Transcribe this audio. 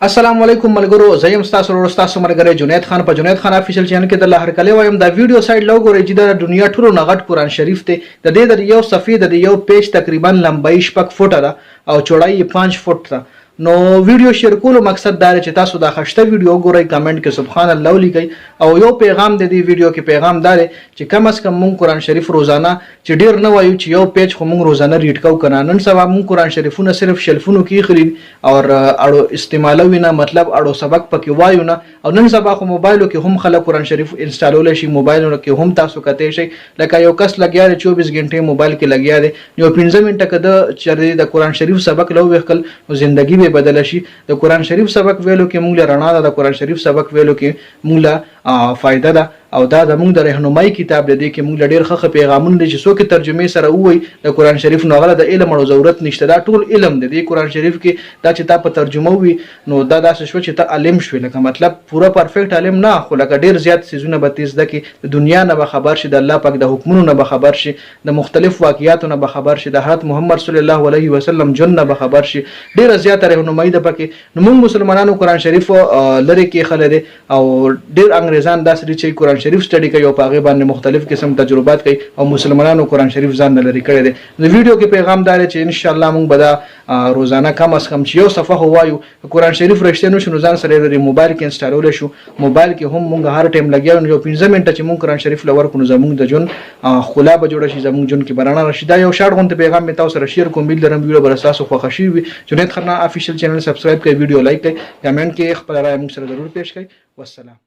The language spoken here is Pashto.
السلام علیکم ملګرو، زه یم ستاسو ورور ستاسو ملګری جنید خان په جنید خان افیشل چینل کې د الله هر کله وایم دا ویډیو سایډ لو ګورئ چې د دنیا ټولو نه غټ قرآن شریف دی. د دې د یو صفحې د یو پیج تقریبا لمبای 6 فوټه ده او چوړای 5 فوټ ده. نو ویډیو شیر کولو مقصد دا چې تاسو دا خشته ویډیو ګورئ، کمنټ کې سبحان الله ولیکئ او یو پیغام د دې ویډیو کې پیغام دا دی چې کم از کم مونږ قرآن شریف روزانه چې ډیر نه وایو چې یو پیج خو مونږ روزانه ریډ کوو کنه. نن سبا مونږ قرآن شریفونه صرف شلفونو کې خرید او اړو استعمالوي نه، مطلب اړو سبق پکې وایو نه. او نن سبا خو موبایلو کې هم خلک قرآن شریف انسټالول شي، موبایلونو کې هم تاسو کته شي. لکه یو کس لګیا دی 24 غنټه موبایل کې لګیا دی، یو 15 منټه کده چې د قرآن شریف سبق لو وکړ نو ژوندۍ به بدل شي. د قرآن شریف سبق ویلو کې مونږ له رڼا ده، د قرآن شریف سبق ویلو کې مونږ له فائدہ ده او دا د مونږ د رهنمایي کتاب دی کې مونږ له ډیر ښه پیغامونه دي چې څوک ترجمه سره وایي د قرآن شریف نو غله د علم او ضرورت نشته. دا ټول علم دی قرآن شریف کې. دا چې تا په ترجمه وي نو دا داسې شو چې ته عالم شوې، لکه مطلب پورا پرفیکټ عالم نه، خو لکه ډیر زیات سيزونه به تیز ده کې د دنیا نه به خبر شي، د الله پاک د حکمونو نه به خبر شي، د مختلف واقعیاتو نه به خبر شي، د حضرت محمد صلی الله علیه وسلم جن نه به خبر شي. ډیر زیات رهنمایي ده پکې. نو موږ مسلمانانو قرآن شریف لری کې خلک او ډیر انګریزان داسې چې قرآن شریف سټډي کوي او په هغه باندې مختلف قسم تجربات کوي او مسلمانانو قرآن شریف ځان نه لري کړی دی. د ویډیو کې پیغام دار چې ان شاء الله موږ به دا روزانه کم از کم چې یو صفحه وایو قرآن شریف رښتیا نو شنو ځان سره لري موبایل کې انسټالول شو. موبایل کې هم موږ هر ټایم لګیاو، یو 15 منټه چې موږ قرآن شریف لور کو زموږ د جون خلا به جوړ شي، زموږ جون کې برانا رشیدا یو شارټ غونډه پیغام می تاسو سره شیر کوم. بیل درم ویډیو بر اساس خو خوشي وي. جنید خان افیشل چینل سبسکرایب کړئ، ویډیو لایک کړئ، کمنټ کې خپل رائے موږ سره ضرور پېښ کړئ. والسلام.